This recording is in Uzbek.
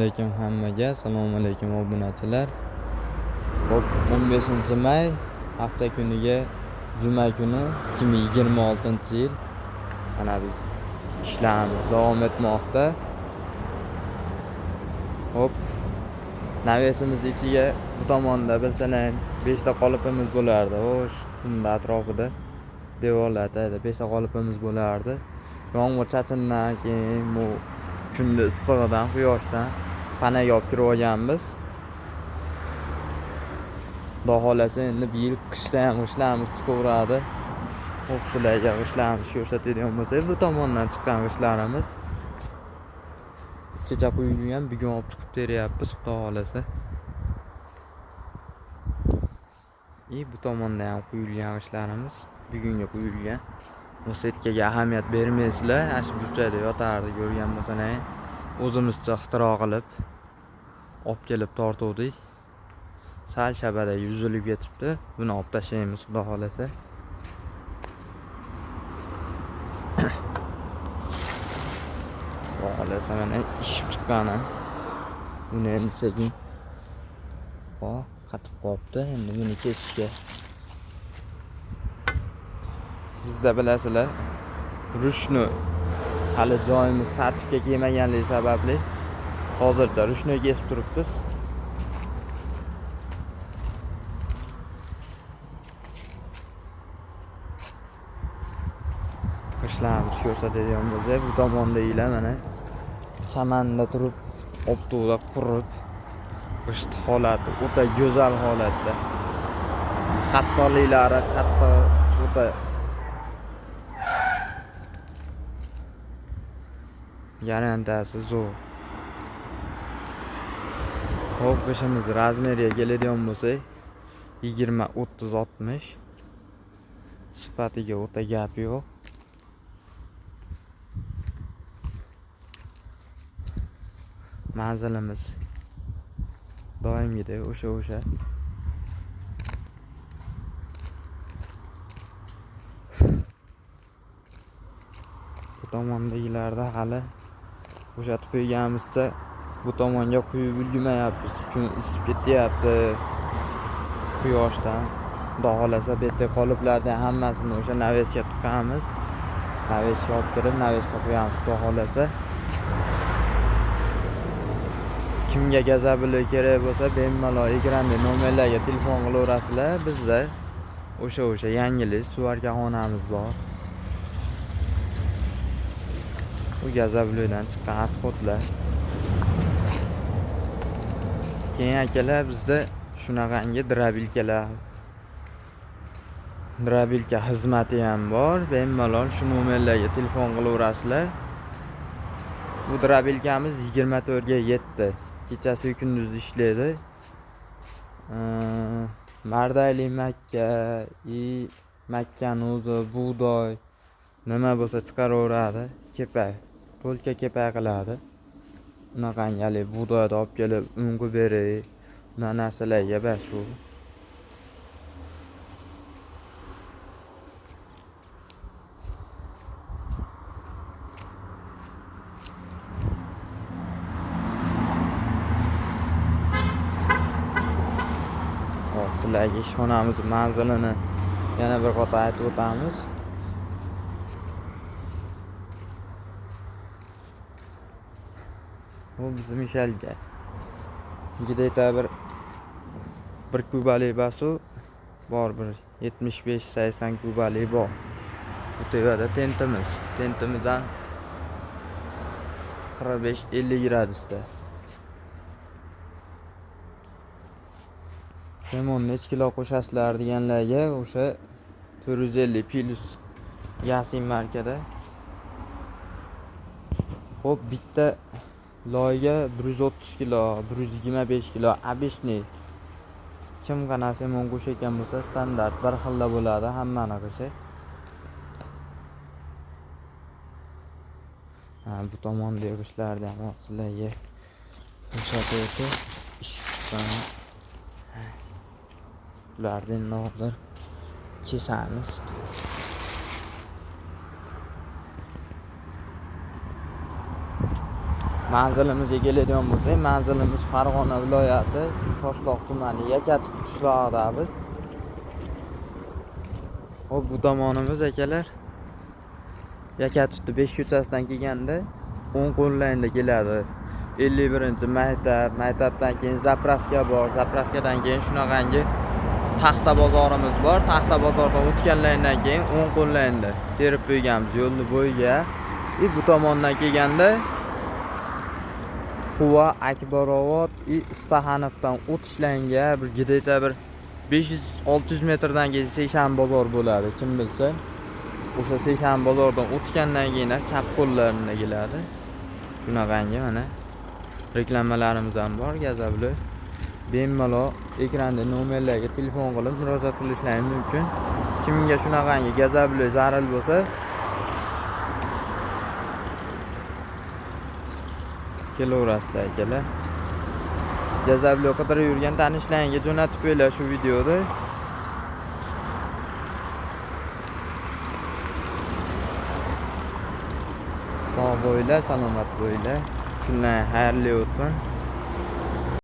alaykum hammaga. Assalomu alaykum obunachilar. Hop, 15-may hafta kuniga juma kuni 2026-yil. Mana biz ishlarimiz davom etmoqda. Hop, navesimiz ichiga bu tomonda bilsalaring 5 ta qolipimiz bo'lardi. Xo'sh, qumda atrofida devorlarda 5 ta qolipimiz bo'lardi. Yomg'ir chachindan keyin bu kunda issig'idan, quyoshdan panaga olib kirib olganmiz. Xudo xolasa endi bu yil qishda ham g'ishlarimiz chiqaveradi. Hop, sizlarga g'ishlarimiz ko'rsatadigan bo'lsak, bu tomondan chiqqan g'ishlarimiz. Kecha quyilgan, bugun olib chiqib teryapmiz, xudo xolasa. Bu tomonda ham quyilgan g'ishlarimiz, bugunga quyilgan. Bu setkaga ahamiyat bermaysizlar, ash burchakda yotardi, ko'rgan bo'lsangiz. O'zimizcha ixtiro qilib olib kelib tortuvdik. Sal shabada yuzilib ketibdi. Buni olib tashlaymiz, xudo xolasa. Xudo xolasa mana ishib chiqqani. Buni endi sekin qatib qolibdi. Endi buni kesishga. Bizda bilasizlar, rushni hali joyimiz tartibga kelmaganligi sababli hozircha rushni kesib turibmiz. Qishlarimiz ko'rsatadigan bo'lsak, bu tomonda ila mana chamanda turib, optoda qurib, qishti holati o'ta go'zal holatda. Qattiqliklari qattiq, o'ta garantiyasi zo'r. Hop, qishimiz razmeriga keladigan bo'lsak, 20-30-60. Sifatiga o'ta gap yo'q. Manzilimiz doimgidek o'sha. Bu tomondagilarda hali bo'shatib qo'yganimizcha bu tomonga quyib ulgurmayapmiz. Kun isib ketyapti quyoshdan. Xudo xolasa bu yerda qoliplardan hammasini o'sha navesga tiqamiz. Navesga olib kirib, navesga qo'yamiz, xudo xolasa. Kimga gazabili kerak bo'lsa, bemalol ekranda nomerlarga telefon qilaverasizlar. Bizda o'sha yangilik suvarka xonamiz bor. Bu gazabilidan chiqqan atxotlar. Keyin akalar, bizda shunaqangi drabilka xizmati ham bor. Bemalol shu nomerlarga telefon qilaverasizlar. Bu drabilkamiz 24/7. Kechasi kunduz ishlaydi. Mardayli makka, makkani o'zi bug'doy nima bo'lsa chiqaraveradi. Kepak, to'lka kepak qiladi. Unaqangi bug'doyni olib kelib unga berib, unaqa narsalarga bas bu. Sizlarga ishxonamiz manzilini yana bir qota aytib o'tamiz. Bu bizim ishalga. Gidayta bir kubalik basu bor, bir 75-80 kubalik bor. Bu tevada tentimiz ham 45-50 gradusda. Semon nech kilo qo'shasizlar deganlarga o'sha 450 plus Yasin markada. Hop, bitta loyga 130 kilo, 125 kilo обычный. Kim qana semon qo'shayotgan bo'lsa, standart bir xilda bo'ladi hammani qishi. Bu tomondagi qishlardan ham sizlarga ko'rsatuvchi ish chiqqan. Ulardan hozir kesamiz. Manzilimizga keladigan bo'lsak, manzilimiz Farg'ona viloyati Toshloq tumani Yakatut qishlog'idamiz. Hop, bu tomonimiz akalar. Yakatutni 5 ko'chasidan kelganda o'ng qo'llayinda keladi. 51-maktab, maktabdan keyin zapravka bor. Zapravkadan keyin shunaqangi taxta bozorimiz bor. Taxta bozordan o'tganlardan keyin o'ng qo'llayinda terib qo'yganmiz yo'lni bo'yiga. Bu tomondan kelganda Quva Akbarobod Istahanovdan o'tishlangan bir gideta bir 500-600 metrdan keyin Seshan bozor bo'ladi, kim bilsa. O'sha Seshan bozordan o'tgandan keyin chap qo'llarida keladi. Shunaqangi mana reklamalarimiz ham bor, gazabli. Bemalol ekranda nomerlarga telefon qilib murojaat qilishlaringiz mumkin. Kimga shunaqangi gazabli zaril bo'lsa, kelaverasizlar akalar. Gazabli qidirib yurgan tanishlaringga jo'natib qo'yinglar shu videoda. Sog' bo'linglar, salomat bo'linglar. Kunlar xayrli o'tsin.